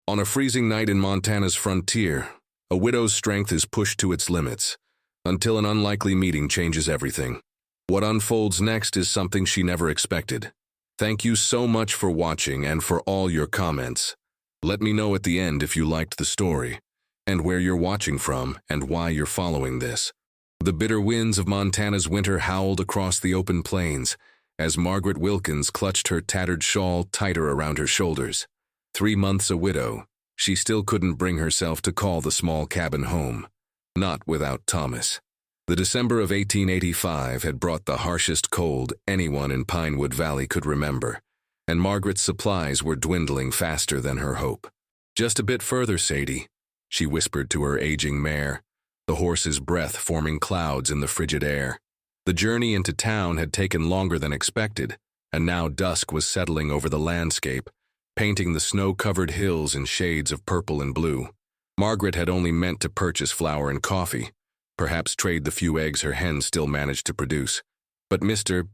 On a freezing night in Montana's frontier, a widow's strength is pushed to its limits, until an unlikely meeting changes everything. What unfolds next is something she never expected. Thank you so much for watching and for all your comments. Let me know at the end if you liked the story, and where you're watching from and why you're following this. The bitter winds of Montana's winter howled across the open plains as Margaret Wilkins clutched her tattered shawl tighter around her shoulders. 3 months a widow, she still couldn't bring herself to call the small cabin home. Not without Thomas. The December of 1885 had brought the harshest cold anyone in Pinewood Valley could remember, and Margaret's supplies were dwindling faster than her hope. "Just a bit further, Sadie," she whispered to her aging mare, the horse's breath forming clouds in the frigid air. The journey into town had taken longer than expected, and now dusk was settling over the landscape, painting the snow-covered hills in shades of purple and blue. Margaret had only meant to purchase flour and coffee, perhaps trade the few eggs her hens still managed to produce. But Mr.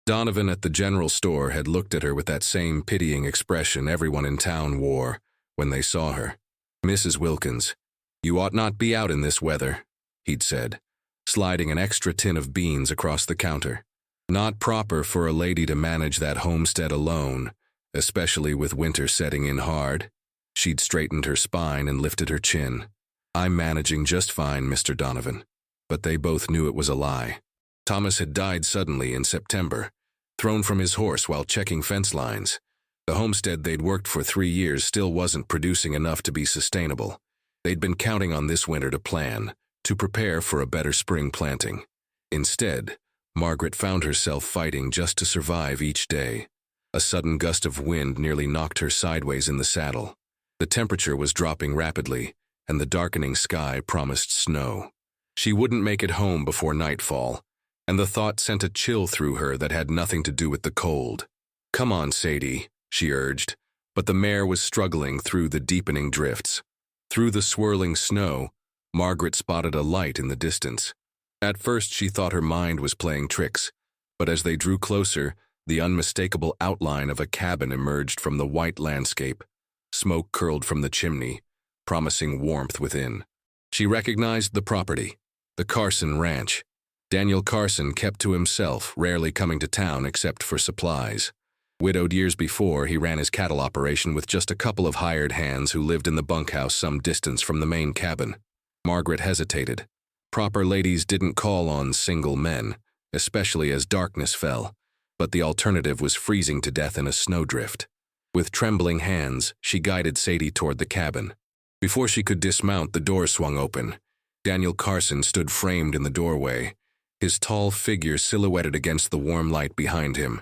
Donovan at the general store had looked at her with that same pitying expression everyone in town wore when they saw her. "Mrs. Wilkins, you ought not be out in this weather," he'd said, sliding an extra tin of beans across the counter. "Not proper for a lady to manage that homestead alone, especially with winter setting in hard." She'd straightened her spine and lifted her chin. "I'm managing just fine, Mr. Donovan." But they both knew it was a lie. Thomas had died suddenly in September, thrown from his horse while checking fence lines. The homestead they'd worked for 3 years still wasn't producing enough to be sustainable. They'd been counting on this winter to plan, to prepare for a better spring planting. Instead, Margaret found herself fighting just to survive each day. A sudden gust of wind nearly knocked her sideways in the saddle. The temperature was dropping rapidly, and the darkening sky promised snow. She wouldn't make it home before nightfall, and the thought sent a chill through her that had nothing to do with the cold. "Come on, Sadie," she urged, but the mare was struggling through the deepening drifts. Through the swirling snow, Margaret spotted a light in the distance. At first she thought her mind was playing tricks, but as they drew closer, the unmistakable outline of a cabin emerged from the white landscape. Smoke curled from the chimney, promising warmth within. She recognized the property, the Carson Ranch. Daniel Carson kept to himself, rarely coming to town except for supplies. Widowed years before, he ran his cattle operation with just a couple of hired hands who lived in the bunkhouse some distance from the main cabin. Margaret hesitated. Proper ladies didn't call on single men, especially as darkness fell, but the alternative was freezing to death in a snowdrift. With trembling hands, she guided Sadie toward the cabin. Before she could dismount, the door swung open. Daniel Carson stood framed in the doorway, his tall figure silhouetted against the warm light behind him.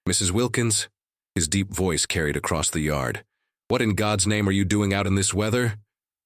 "Mrs. Wilkins?" His deep voice carried across the yard. "What in God's name are you doing out in this weather?"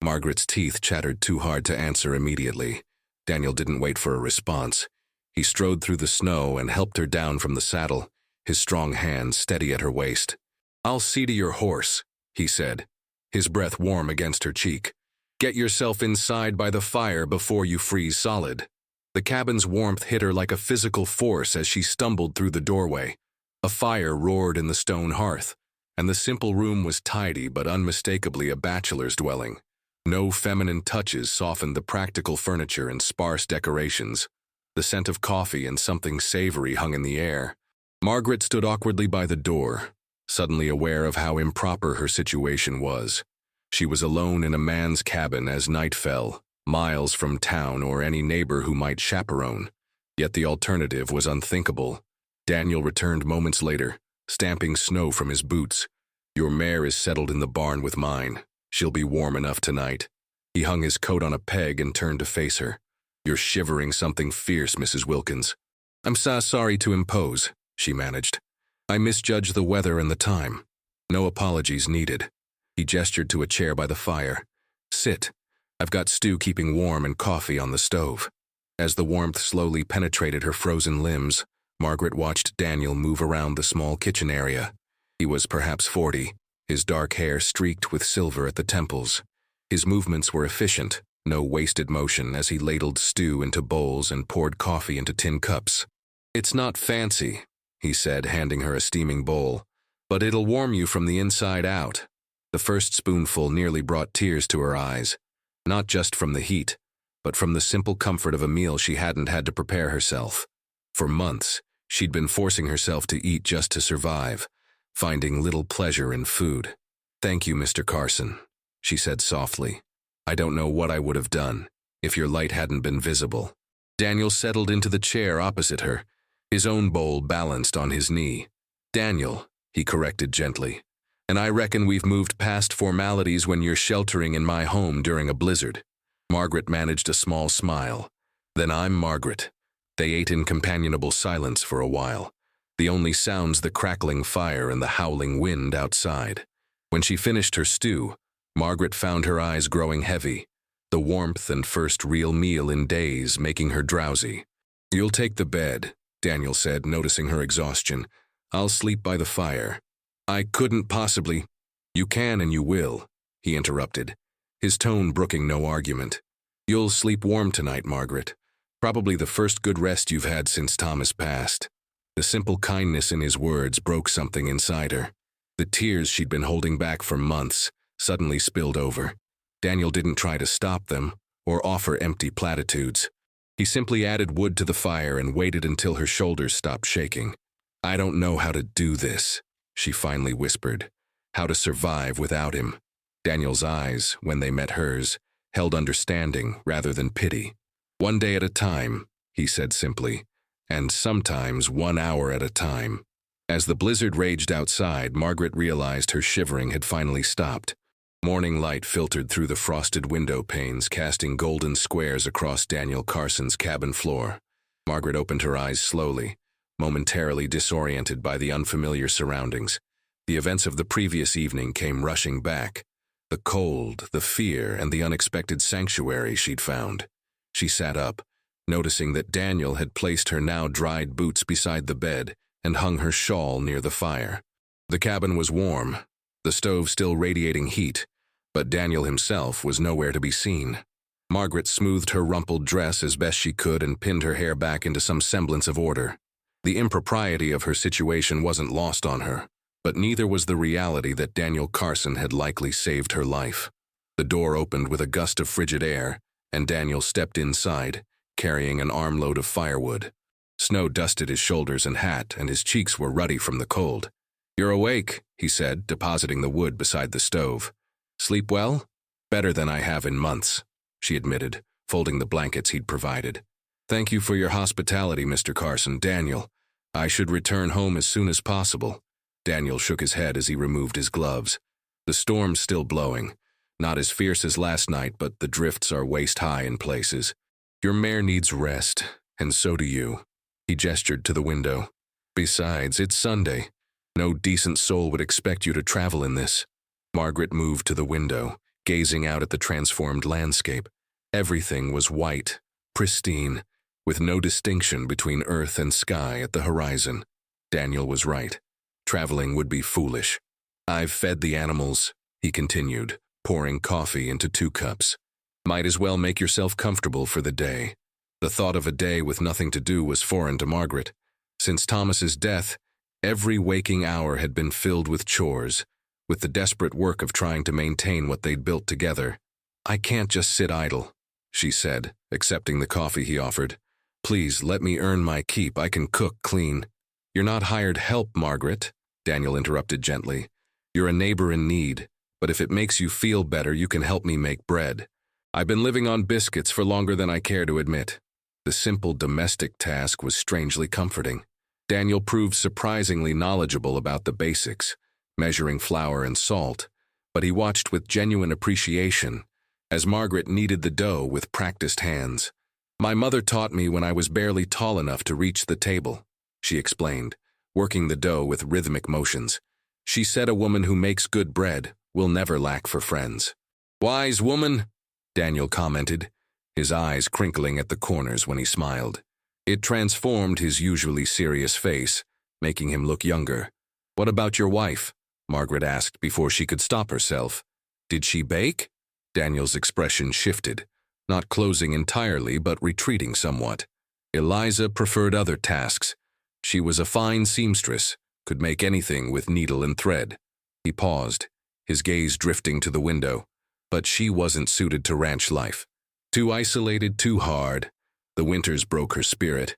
Margaret's teeth chattered too hard to answer immediately. Daniel didn't wait for a response. He strode through the snow and helped her down from the saddle, his strong hand steady at her waist. "I'll see to your horse," he said, his breath warm against her cheek. "Get yourself inside by the fire before you freeze solid." The cabin's warmth hit her like a physical force as she stumbled through the doorway. A fire roared in the stone hearth, and the simple room was tidy but unmistakably a bachelor's dwelling. No feminine touches softened the practical furniture and sparse decorations. The scent of coffee and something savory hung in the air. Margaret stood awkwardly by the door, suddenly aware of how improper her situation was. She was alone in a man's cabin as night fell, miles from town or any neighbor who might chaperone. Yet the alternative was unthinkable. Daniel returned moments later, stamping snow from his boots. "Your mare is settled in the barn with mine. She'll be warm enough tonight." He hung his coat on a peg and turned to face her. "You're shivering something fierce, Mrs. Wilkins." "I'm sorry to impose," she managed. "I misjudged the weather and the time." "No apologies needed." He gestured to a chair by the fire. "Sit. I've got stew keeping warm and coffee on the stove." As the warmth slowly penetrated her frozen limbs, Margaret watched Daniel move around the small kitchen area. He was perhaps 40, his dark hair streaked with silver at the temples. His movements were efficient, no wasted motion as he ladled stew into bowls and poured coffee into tin cups. "It's not fancy," he said, handing her a steaming bowl, "but it'll warm you from the inside out." The first spoonful nearly brought tears to her eyes, not just from the heat, but from the simple comfort of a meal she hadn't had to prepare herself. For months, she'd been forcing herself to eat just to survive, finding little pleasure in food. "Thank you, Mr. Carson," she said softly. "I don't know what I would have done if your light hadn't been visible." Daniel settled into the chair opposite her, his own bowl balanced on his knee. "Daniel," he corrected gently, "and I reckon we've moved past formalities when you're sheltering in my home during a blizzard." Margaret managed a small smile. "Then I'm Margaret." They ate in companionable silence for a while, the only sounds the crackling fire and the howling wind outside. When she finished her stew, Margaret found her eyes growing heavy, the warmth and first real meal in days making her drowsy. "You'll take the bed," Daniel said, noticing her exhaustion. "I'll sleep by the fire." "I couldn't possibly." "You can and you will," he interrupted, his tone brooking no argument. "You'll sleep warm tonight, Margaret. Probably the first good rest you've had since Thomas passed." The simple kindness in his words broke something inside her. The tears she'd been holding back for months suddenly spilled over. Daniel didn't try to stop them or offer empty platitudes. He simply added wood to the fire and waited until her shoulders stopped shaking. "I don't know how to do this," she finally whispered. "How to survive without him." Daniel's eyes, when they met hers, held understanding rather than pity. "One day at a time," he said simply, "and sometimes 1 hour at a time." As the blizzard raged outside, Margaret realized her shivering had finally stopped. Morning light filtered through the frosted window panes, casting golden squares across Daniel Carson's cabin floor. Margaret opened her eyes slowly, momentarily disoriented by the unfamiliar surroundings. The events of the previous evening came rushing back. The cold, the fear, and the unexpected sanctuary she'd found. She sat up, noticing that Daniel had placed her now dried boots beside the bed and hung her shawl near the fire. The cabin was warm, the stove still radiating heat, but Daniel himself was nowhere to be seen. Margaret smoothed her rumpled dress as best she could and pinned her hair back into some semblance of order. The impropriety of her situation wasn't lost on her, but neither was the reality that Daniel Carson had likely saved her life. The door opened with a gust of frigid air, and Daniel stepped inside, carrying an armload of firewood. Snow dusted his shoulders and hat, and his cheeks were ruddy from the cold. "You're awake," he said, depositing the wood beside the stove. "Sleep well?" "Better than I have in months," she admitted, folding the blankets he'd provided. "Thank you for your hospitality, Mr. Carson." "Daniel, I should return home as soon as possible." Daniel shook his head as he removed his gloves. "The storm's still blowing. Not as fierce as last night, but the drifts are waist-high in places. Your mare needs rest, and so do you." He gestured to the window. "Besides, it's Sunday. No decent soul would expect you to travel in this." Margaret moved to the window, gazing out at the transformed landscape. Everything was white, pristine, with no distinction between earth and sky at the horizon. Daniel was right. Traveling would be foolish. "I've fed the animals," he continued, pouring coffee into 2 cups. "Might as well make yourself comfortable for the day." The thought of a day with nothing to do was foreign to Margaret. Since Thomas's death, every waking hour had been filled with chores, with the desperate work of trying to maintain what they'd built together. "I can't just sit idle," she said, accepting the coffee he offered. "Please, let me earn my keep. I can cook, clean." "You're not hired help, Margaret," Daniel interrupted gently. "You're a neighbor in need, but if it makes you feel better, you can help me make bread. I've been living on biscuits for longer than I care to admit." The simple domestic task was strangely comforting. Daniel proved surprisingly knowledgeable about the basics, measuring flour and salt, but he watched with genuine appreciation as Margaret kneaded the dough with practiced hands. "My mother taught me when I was barely tall enough to reach the table," she explained, working the dough with rhythmic motions. "She said a woman who makes good bread will never lack for friends." "Wise woman," Daniel commented, his eyes crinkling at the corners when he smiled. It transformed his usually serious face, making him look younger. "What about your wife?" Margaret asked before she could stop herself. "Did she bake?" Daniel's expression shifted, not closing entirely but retreating somewhat. "Eliza preferred other tasks. She was a fine seamstress, could make anything with needle and thread." He paused, his gaze drifting to the window. But she wasn't suited to ranch life. Too isolated, too hard. The winters broke her spirit.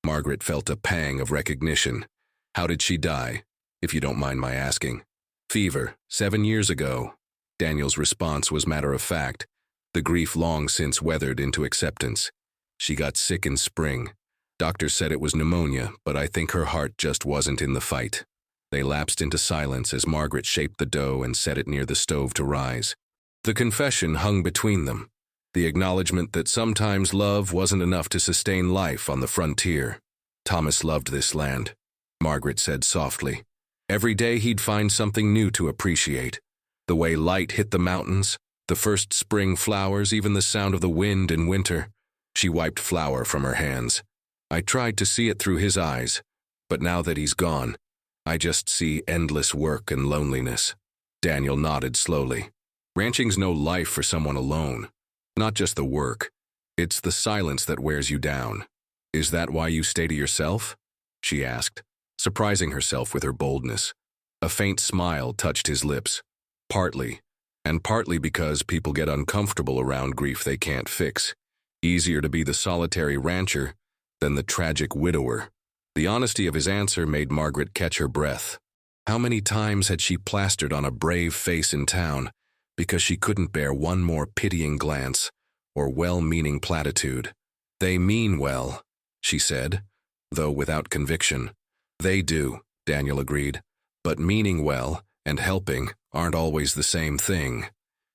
Margaret felt a pang of recognition. How did she die, if you don't mind my asking? Fever, 7 years ago. Daniel's response was matter of fact, the grief long since weathered into acceptance. She got sick in spring. Doctors said it was pneumonia, but I think her heart just wasn't in the fight. They lapsed into silence as Margaret shaped the dough and set it near the stove to rise. The confession hung between them, the acknowledgement that sometimes love wasn't enough to sustain life on the frontier. Thomas loved this land, Margaret said softly. Every day he'd find something new to appreciate. The way light hit the mountains, the first spring flowers, even the sound of the wind in winter. She wiped flour from her hands. I tried to see it through his eyes, but now that he's gone, I just see endless work and loneliness. Daniel nodded slowly. Ranching's no life for someone alone. Not just the work. It's the silence that wears you down. Is that why you stay to yourself? She asked, surprising herself with her boldness. A faint smile touched his lips. Partly, and partly because people get uncomfortable around grief they can't fix. Easier to be the solitary rancher than the tragic widower. The honesty of his answer made Margaret catch her breath. How many times had she plastered on a brave face in town because she couldn't bear one more pitying glance or well-meaning platitude? They mean well, she said, though without conviction. They do, Daniel agreed, but meaning well and helping aren't always the same thing.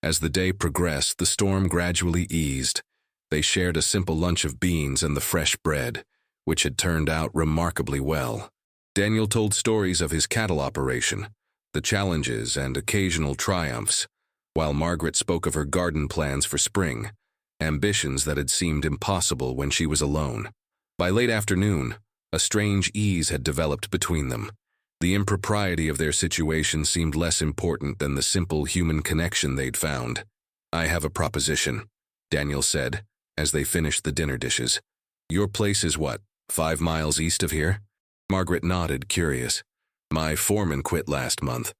As the day progressed, the storm gradually eased. They shared a simple lunch of beans and the fresh bread, which had turned out remarkably well. Daniel told stories of his cattle operation, the challenges and occasional triumphs, while Margaret spoke of her garden plans for spring, ambitions that had seemed impossible when she was alone. By late afternoon, a strange ease had developed between them. The impropriety of their situation seemed less important than the simple human connection they'd found. I have a proposition, Daniel said, as they finished the dinner dishes. Your place is what, 5 miles east of here? Margaret nodded, curious. My foreman quit last month.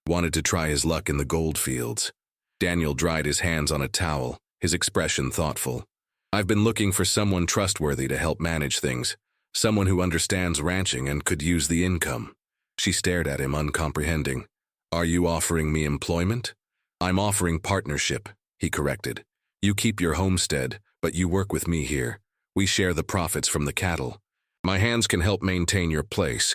Wanted to try his luck in the gold fields. Daniel dried his hands on a towel, his expression thoughtful. I've been looking for someone trustworthy to help manage things, someone who understands ranching and could use the income. She stared at him, uncomprehending. Are you offering me employment? I'm offering partnership, he corrected. You keep your homestead, but you work with me here. We share the profits from the cattle. My hands can help maintain your place.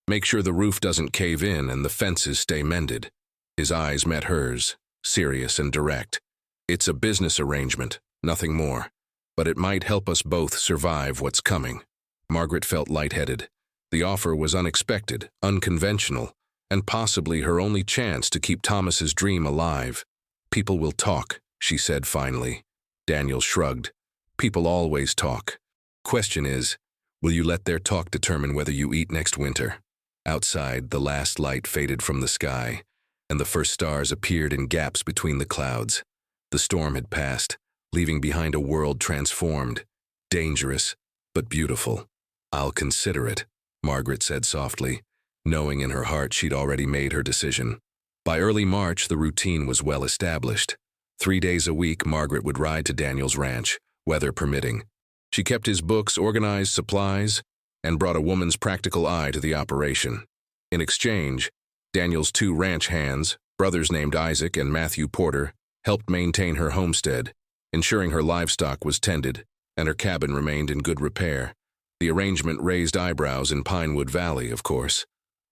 Make sure the roof doesn't cave in and the fences stay mended. His eyes met hers, serious and direct. It's a business arrangement, nothing more. But it might help us both survive what's coming. Margaret felt lightheaded. The offer was unexpected, unconventional, and possibly her only chance to keep Thomas's dream alive. People will talk, she said finally. Daniel shrugged. People always talk. Question is, will you let their talk determine whether you eat next winter? Outside, the last light faded from the sky, and the first stars appeared in gaps between the clouds. The storm had passed, leaving behind a world transformed, dangerous, but beautiful. I'll consider it, Margaret said softly, knowing in her heart she'd already made her decision. By early March, the routine was well established. 3 days a week, Margaret would ride to Daniel's ranch, weather permitting. She kept his books, organized supplies, and brought a woman's practical eye to the operation. In exchange, Daniel's 2 ranch hands, brothers named Isaac and Matthew Porter, helped maintain her homestead, ensuring her livestock was tended and her cabin remained in good repair. The arrangement raised eyebrows in Pinewood Valley, of course.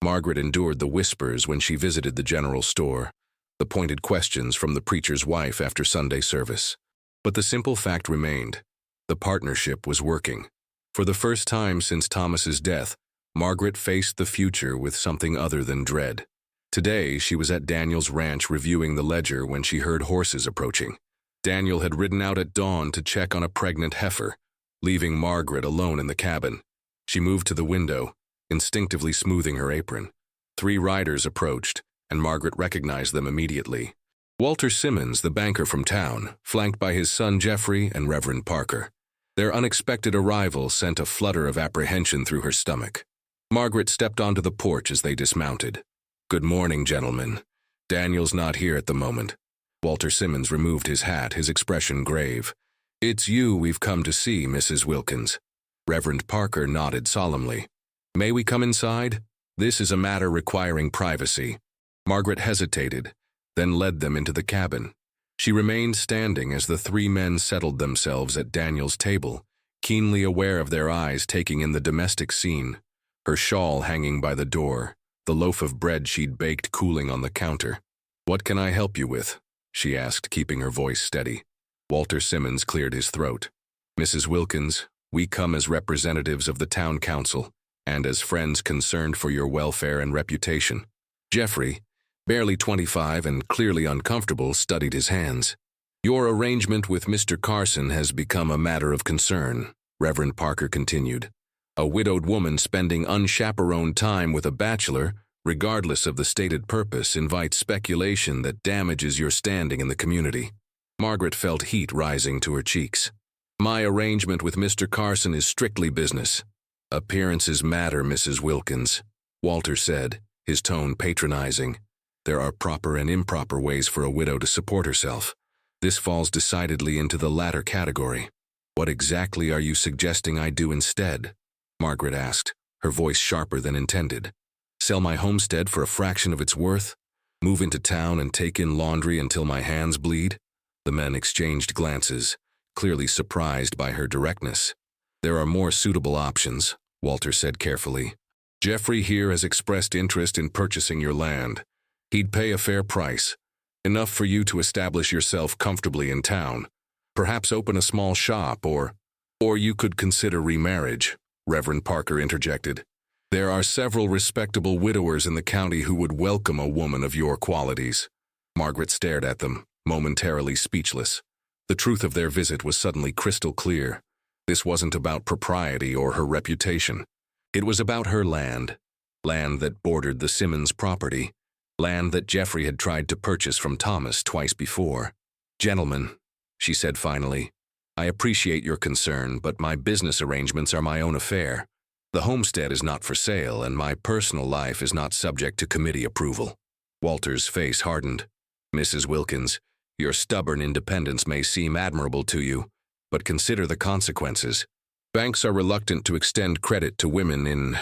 Margaret endured the whispers when she visited the general store, the pointed questions from the preacher's wife after Sunday service. But the simple fact remained. The partnership was working. For the first time since Thomas's death, Margaret faced the future with something other than dread. Today, she was at Daniel's ranch reviewing the ledger when she heard horses approaching. Daniel had ridden out at dawn to check on a pregnant heifer, leaving Margaret alone in the cabin. She moved to the window, instinctively smoothing her apron. 3 riders approached, and Margaret recognized them immediately. Walter Simmons, the banker from town, flanked by his son Jeffrey and Reverend Parker. Their unexpected arrival sent a flutter of apprehension through her stomach. Margaret stepped onto the porch as they dismounted. "Good morning, gentlemen. Daniel's not here at the moment. Walter Simmons removed his hat, his expression grave. It's you we've come to see, Mrs. Wilkins. Reverend Parker nodded solemnly. May we come inside? This is a matter requiring privacy. Margaret hesitated, then led them into the cabin. She remained standing as the three men settled themselves at Daniel's table, keenly aware of their eyes taking in the domestic scene, her shawl hanging by the door, the loaf of bread she'd baked cooling on the counter. What can I help you with? She asked, keeping her voice steady. Walter Simmons cleared his throat. Mrs. Wilkins, we come as representatives of the town council and as friends concerned for your welfare and reputation. Jeffrey, barely 25 and clearly uncomfortable, studied his hands. Your arrangement with Mr. Carson has become a matter of concern, Reverend Parker continued. A widowed woman spending unchaperoned time with a bachelor, regardless of the stated purpose, invites speculation that damages your standing in the community. Margaret felt heat rising to her cheeks. My arrangement with Mr. Carson is strictly business. Appearances matter, Mrs. Wilkins, Walter said, his tone patronizing. There are proper and improper ways for a widow to support herself. This falls decidedly into the latter category. What exactly are you suggesting I do instead? Margaret asked, her voice sharper than intended. Sell my homestead for a fraction of its worth? Move into town and take in laundry until my hands bleed? The men exchanged glances, clearly surprised by her directness. There are more suitable options, Walter said carefully. Jeffrey here has expressed interest in purchasing your land. He'd pay a fair price, enough for you to establish yourself comfortably in town. Perhaps open a small shop, or you could consider remarriage, Reverend Parker interjected. There are several respectable widowers in the county who would welcome a woman of your qualities. Margaret stared at them, momentarily speechless. The truth of their visit was suddenly crystal clear. This wasn't about propriety or her reputation. It was about her land that bordered the Simmons property, land that Jeffrey had tried to purchase from Thomas twice before. Gentlemen, she said finally, I appreciate your concern, but my business arrangements are my own affair. The homestead is not for sale, and my personal life is not subject to committee approval. Walter's face hardened. Mrs. Wilkins, your stubborn independence may seem admirable to you, but consider the consequences. Banks are reluctant to extend credit to women in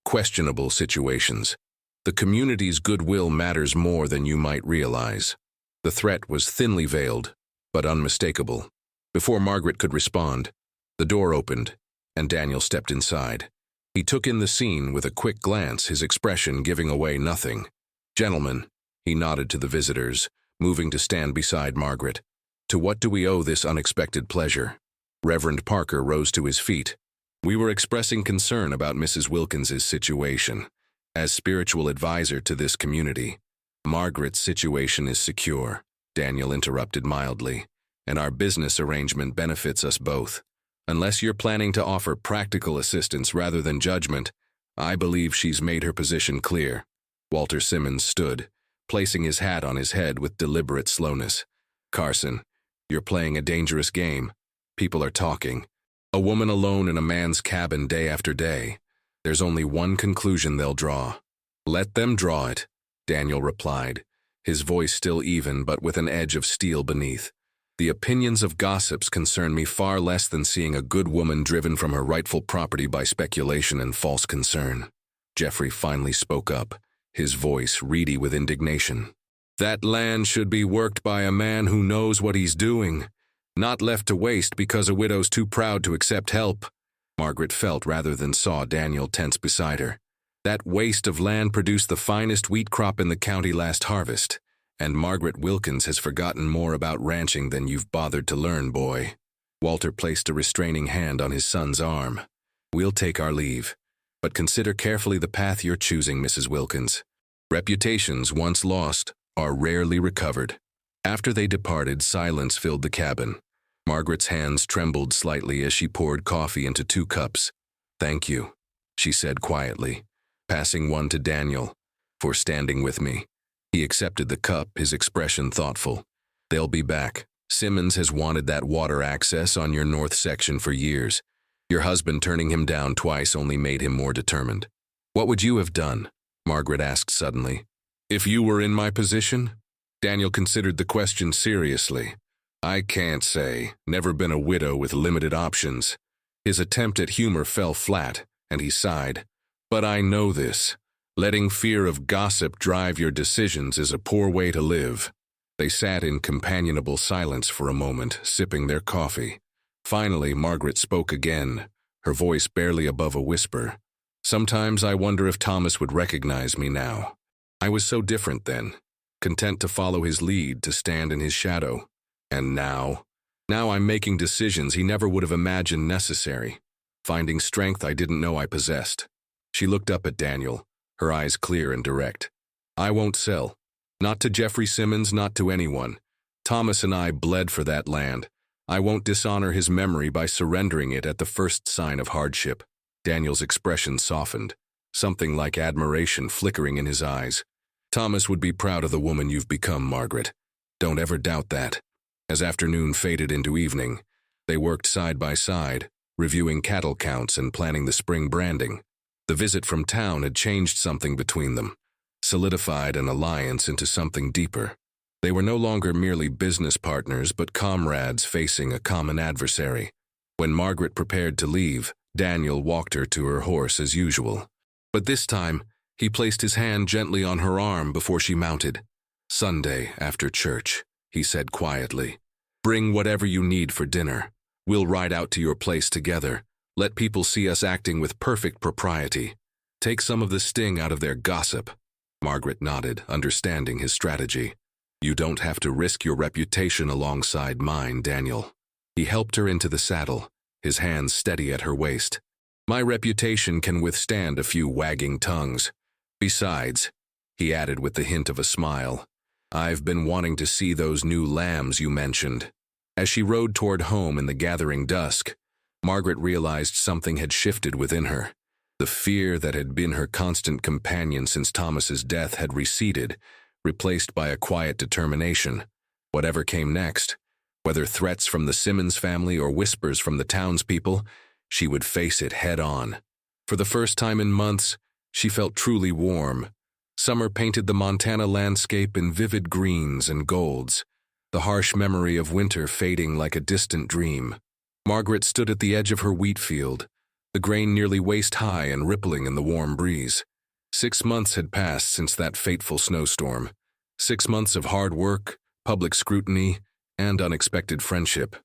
questionable situations. The community's goodwill matters more than you might realize. The threat was thinly veiled, but unmistakable. Before Margaret could respond, the door opened, and Daniel stepped inside. He took in the scene with a quick glance, his expression giving away nothing. Gentlemen, he nodded to the visitors, moving to stand beside Margaret. To what do we owe this unexpected pleasure? Reverend Parker rose to his feet. We were expressing concern about Mrs. Wilkins's situation. As spiritual advisor to this community, Margaret's situation is secure, Daniel interrupted mildly, and our business arrangement benefits us both. Unless you're planning to offer practical assistance rather than judgment, I believe she's made her position clear. Walter Simmons stood, placing his hat on his head with deliberate slowness. Carson, you're playing a dangerous game. People are talking. A woman alone in a man's cabin day after day. There's only one conclusion they'll draw. Let them draw it, Daniel replied, his voice still even but with an edge of steel beneath. The opinions of gossips concern me far less than seeing a good woman driven from her rightful property by speculation and false concern. Jeffrey finally spoke up, his voice reedy with indignation. That land should be worked by a man who knows what he's doing, not left to waste because a widow's too proud to accept help. Margaret felt rather than saw Daniel tense beside her. That waste of land produced the finest wheat crop in the county last harvest, and Margaret Wilkins has forgotten more about ranching than you've bothered to learn, boy. Walter placed a restraining hand on his son's arm. We'll take our leave, but consider carefully the path you're choosing, Mrs. Wilkins. Reputations once lost are rarely recovered. After they departed, silence filled the cabin. Margaret's hands trembled slightly as she poured coffee into 2 cups. Thank you, she said quietly, passing one to Daniel, for standing with me. He accepted the cup, his expression thoughtful. They'll be back. Simmons has wanted that water access on your north section for years. Your husband turning him down twice only made him more determined. What would you have done? Margaret asked suddenly. If you were in my position? Daniel considered the question seriously. I can't say. Never been a widow with limited options. His attempt at humor fell flat, and he sighed. But I know this. Letting fear of gossip drive your decisions is a poor way to live. They sat in companionable silence for a moment, sipping their coffee. Finally, Margaret spoke again, her voice barely above a whisper. Sometimes I wonder if Thomas would recognize me now. I was so different then, content to follow his lead, to stand in his shadow. And now I'm making decisions he never would have imagined necessary, finding strength I didn't know I possessed. She looked up at Daniel, her eyes clear and direct. I won't sell. Not to Jeffrey Simmons, not to anyone. Thomas and I bled for that land. I won't dishonor his memory by surrendering it at the first sign of hardship. Daniel's expression softened, something like admiration flickering in his eyes. Thomas would be proud of the woman you've become, Margaret. Don't ever doubt that. As afternoon faded into evening, they worked side by side, reviewing cattle counts and planning the spring branding. The visit from town had changed something between them, solidified an alliance into something deeper. They were no longer merely business partners, but comrades facing a common adversary. When Margaret prepared to leave, Daniel walked her to her horse as usual. But this time, he placed his hand gently on her arm before she mounted. Sunday, after church, he said quietly. Bring whatever you need for dinner. We'll ride out to your place together. Let people see us acting with perfect propriety. Take some of the sting out of their gossip. Margaret nodded, understanding his strategy. You don't have to risk your reputation alongside mine, Daniel. He helped her into the saddle, his hands steady at her waist. My reputation can withstand a few wagging tongues. Besides, he added with the hint of a smile, I've been wanting to see those new lambs you mentioned. As she rode toward home in the gathering dusk, Margaret realized something had shifted within her. The fear that had been her constant companion since Thomas's death had receded, replaced by a quiet determination. Whatever came next, whether threats from the Simmons family or whispers from the townspeople, she would face it head on. For the first time in months, she felt truly warm. Summer painted the Montana landscape in vivid greens and golds, the harsh memory of winter fading like a distant dream. Margaret stood at the edge of her wheat field, the grain nearly waist-high and rippling in the warm breeze. 6 months had passed since that fateful snowstorm. 6 months of hard work, public scrutiny, and unexpected friendship.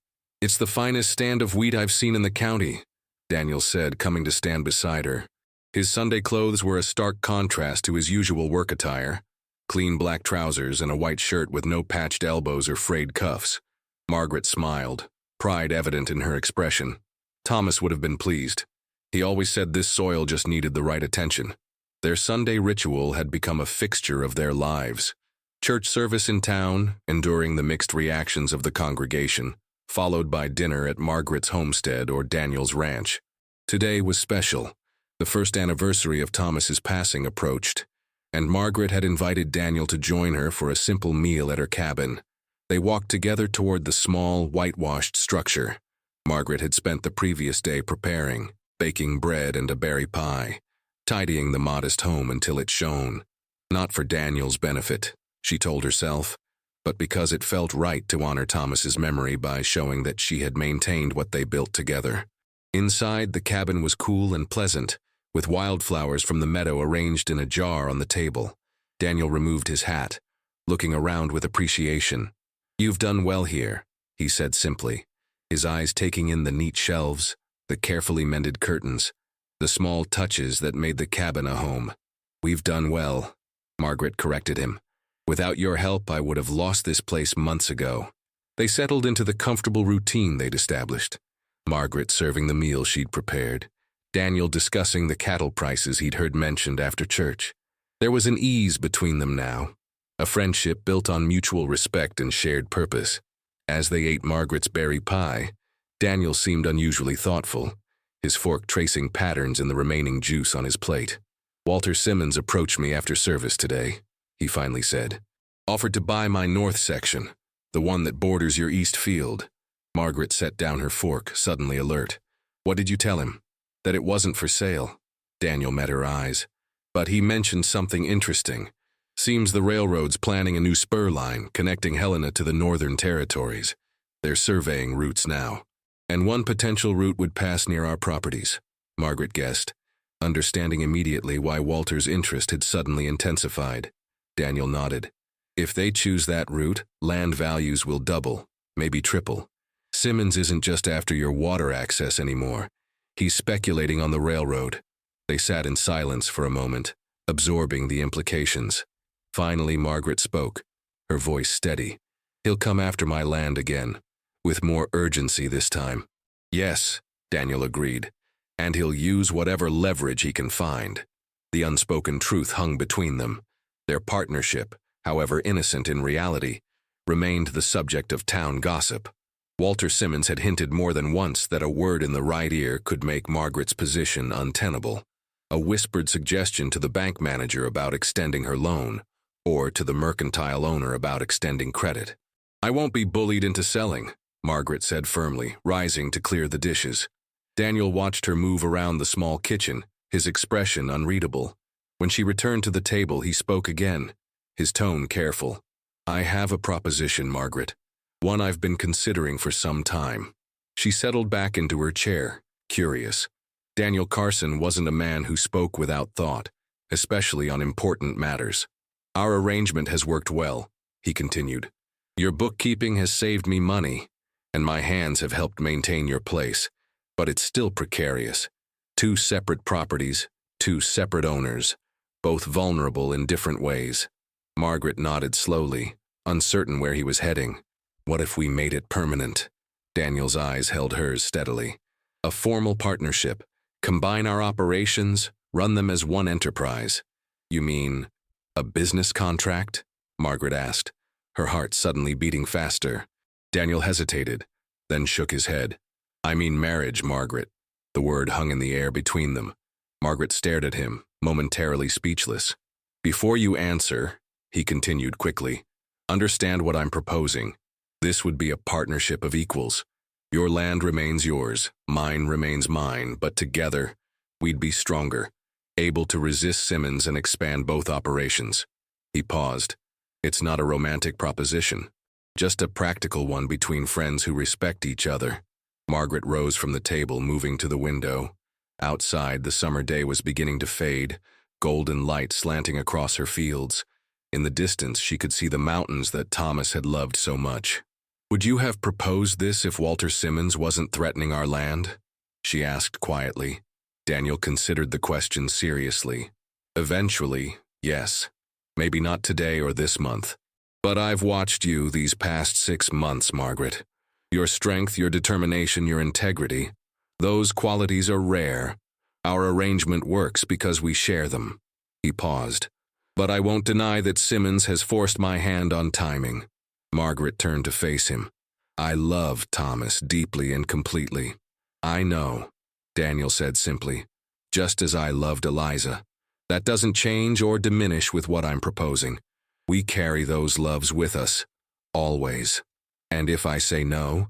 It's the finest stand of wheat I've seen in the county, Daniel said, coming to stand beside her. His Sunday clothes were a stark contrast to his usual work attire, clean black trousers and a white shirt with no patched elbows or frayed cuffs. Margaret smiled, pride evident in her expression. Thomas would have been pleased. He always said this soil just needed the right attention. Their Sunday ritual had become a fixture of their lives. Church service in town, enduring the mixed reactions of the congregation, followed by dinner at Margaret's homestead or Daniel's ranch. Today was special. The first anniversary of Thomas's passing approached, and Margaret had invited Daniel to join her for a simple meal at her cabin. They walked together toward the small, whitewashed structure. Margaret had spent the previous day preparing, baking bread and a berry pie, tidying the modest home until it shone. Not for Daniel's benefit, she told herself, but because it felt right to honor Thomas's memory by showing that she had maintained what they built together. Inside, the cabin was cool and pleasant, with wildflowers from the meadow arranged in a jar on the table. Daniel removed his hat, looking around with appreciation. You've done well here, he said simply, his eyes taking in the neat shelves, the carefully mended curtains, the small touches that made the cabin a home. We've done well, Margaret corrected him. Without your help, I would have lost this place months ago. They settled into the comfortable routine they'd established. Margaret serving the meal she'd prepared, Daniel discussing the cattle prices he'd heard mentioned after church. There was an ease between them now, a friendship built on mutual respect and shared purpose. As they ate Margaret's berry pie, Daniel seemed unusually thoughtful, his fork tracing patterns in the remaining juice on his plate. Walter Simmons approached me after service today, he finally said. Offered to buy my north section, the one that borders your east field. Margaret set down her fork, suddenly alert. What did you tell him? That it wasn't for sale. Daniel met her eyes. But he mentioned something interesting. Seems the railroad's planning a new spur line connecting Helena to the northern territories. They're surveying routes now. And one potential route would pass near our properties, Margaret guessed, understanding immediately why Walter's interest had suddenly intensified. Daniel nodded. If they choose that route, land values will double, maybe triple. Simmons isn't just after your water access anymore. He's speculating on the railroad. They sat in silence for a moment, absorbing the implications. Finally, Margaret spoke, her voice steady. He'll come after my land again, with more urgency this time. Yes, Daniel agreed, and he'll use whatever leverage he can find. The unspoken truth hung between them. Their partnership, however innocent in reality, remained the subject of town gossip. Walter Simmons had hinted more than once that a word in the right ear could make Margaret's position untenable. A whispered suggestion to the bank manager about extending her loan, or to the mercantile owner about extending credit. I won't be bullied into selling, Margaret said firmly, rising to clear the dishes. Daniel watched her move around the small kitchen, his expression unreadable. When she returned to the table, he spoke again, his tone careful. I have a proposition, Margaret. One I've been considering for some time. She settled back into her chair, curious. Daniel Carson wasn't a man who spoke without thought, especially on important matters. Our arrangement has worked well, he continued. Your bookkeeping has saved me money, and my hands have helped maintain your place, but it's still precarious. 2 separate properties, 2 separate owners, both vulnerable in different ways. Margaret nodded slowly, uncertain where he was heading. What if we made it permanent? Daniel's eyes held hers steadily. A formal partnership. Combine our operations, run them as one enterprise. You mean a business contract? Margaret asked, her heart suddenly beating faster. Daniel hesitated, then shook his head. I mean marriage, Margaret. The word hung in the air between them. Margaret stared at him, momentarily speechless. Before you answer, he continued quickly, understand what I'm proposing. This would be a partnership of equals. Your land remains yours, mine remains mine, but together, we'd be stronger, able to resist Simmons and expand both operations. He paused. It's not a romantic proposition, just a practical one between friends who respect each other. Margaret rose from the table, moving to the window. Outside, the summer day was beginning to fade, golden light slanting across her fields. In the distance, she could see the mountains that Thomas had loved so much. Would you have proposed this if Walter Simmons wasn't threatening our land? She asked quietly. Daniel considered the question seriously. Eventually, yes. Maybe not today or this month. But I've watched you these past 6 months, Margaret. Your strength, your determination, your integrity. Those qualities are rare. Our arrangement works because we share them. He paused. But I won't deny that Simmons has forced my hand on timing. Margaret turned to face him. I love Thomas deeply and completely. I know, Daniel said simply, just as I loved Eliza. That doesn't change or diminish with what I'm proposing. We carry those loves with us, always. And if I say no,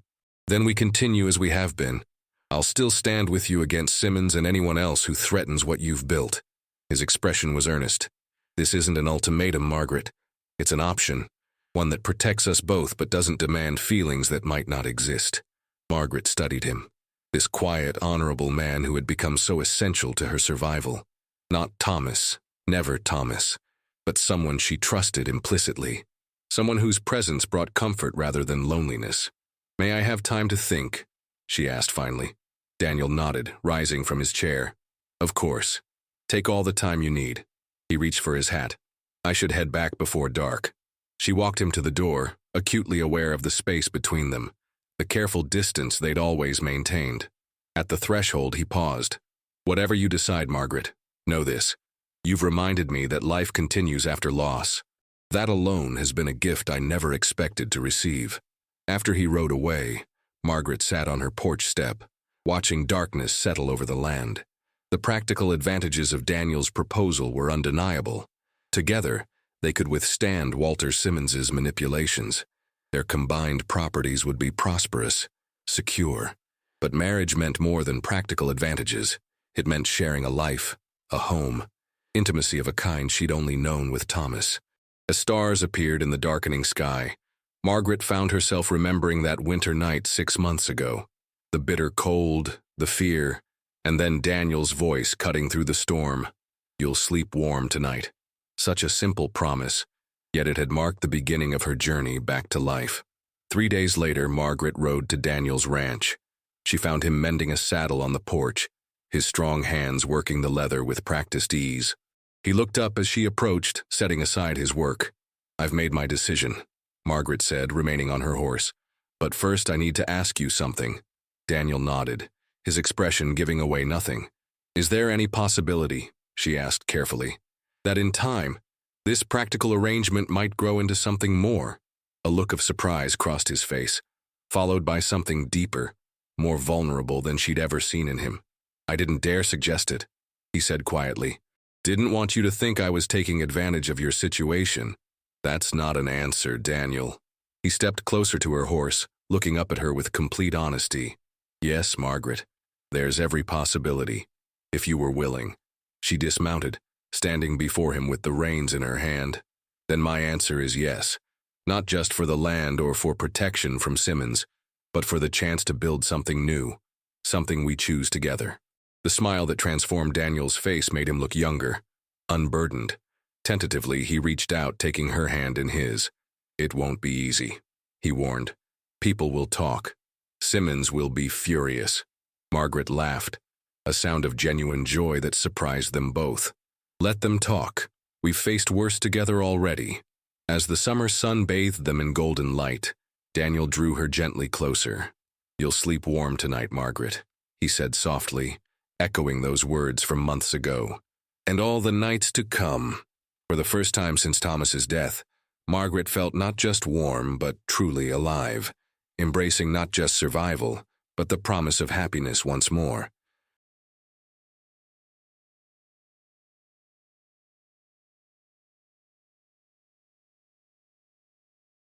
then we continue as we have been. I'll still stand with you against Simmons and anyone else who threatens what you've built. His expression was earnest. This isn't an ultimatum, Margaret. It's an option. One that protects us both but doesn't demand feelings that might not exist. Margaret studied him. This quiet, honorable man who had become so essential to her survival. Not Thomas, never Thomas, but someone she trusted implicitly. Someone whose presence brought comfort rather than loneliness. May I have time to think? She asked finally. Daniel nodded, rising from his chair. Of course. Take all the time you need. He reached for his hat. I should head back before dark. She walked him to the door, acutely aware of the space between them, the careful distance they'd always maintained. At the threshold, he paused. Whatever you decide, Margaret, know this. You've reminded me that life continues after loss. That alone has been a gift I never expected to receive. After he rode away, Margaret sat on her porch step, watching darkness settle over the land. The practical advantages of Daniel's proposal were undeniable. Together, they could withstand Walter Simmons's manipulations. Their combined properties would be prosperous, secure. But marriage meant more than practical advantages. It meant sharing a life, a home, intimacy of a kind she'd only known with Thomas. As stars appeared in the darkening sky, Margaret found herself remembering that winter night 6 months ago. The bitter cold, the fear, and then Daniel's voice cutting through the storm. "You'll sleep warm tonight." Such a simple promise, yet it had marked the beginning of her journey back to life. 3 days later, Margaret rode to Daniel's ranch. She found him mending a saddle on the porch, his strong hands working the leather with practiced ease. He looked up as she approached, setting aside his work. "I've made my decision," Margaret said, remaining on her horse. "But first I need to ask you something." Daniel nodded, his expression giving away nothing. "Is there any possibility," she asked carefully, "that in time, this practical arrangement might grow into something more?" A look of surprise crossed his face, followed by something deeper, more vulnerable than she'd ever seen in him. "I didn't dare suggest it," he said quietly. "Didn't want you to think I was taking advantage of your situation." "That's not an answer, Daniel." He stepped closer to her horse, looking up at her with complete honesty. "Yes, Margaret, there's every possibility, if you were willing." She dismounted, standing before him with the reins in her hand. "Then my answer is yes, not just for the land or for protection from Simmons, but for the chance to build something new, something we choose together." The smile that transformed Daniel's face made him look younger, unburdened. Tentatively, he reached out, taking her hand in his. "It won't be easy," he warned. "People will talk. Simmons will be furious." Margaret laughed, a sound of genuine joy that surprised them both. "Let them talk. We've faced worse together already." As the summer sun bathed them in golden light, Daniel drew her gently closer. "You'll sleep warm tonight, Margaret," he said softly, echoing those words from months ago. "And all the nights to come." For the first time since Thomas's death, Margaret felt not just warm, but truly alive, embracing not just survival, but the promise of happiness once more.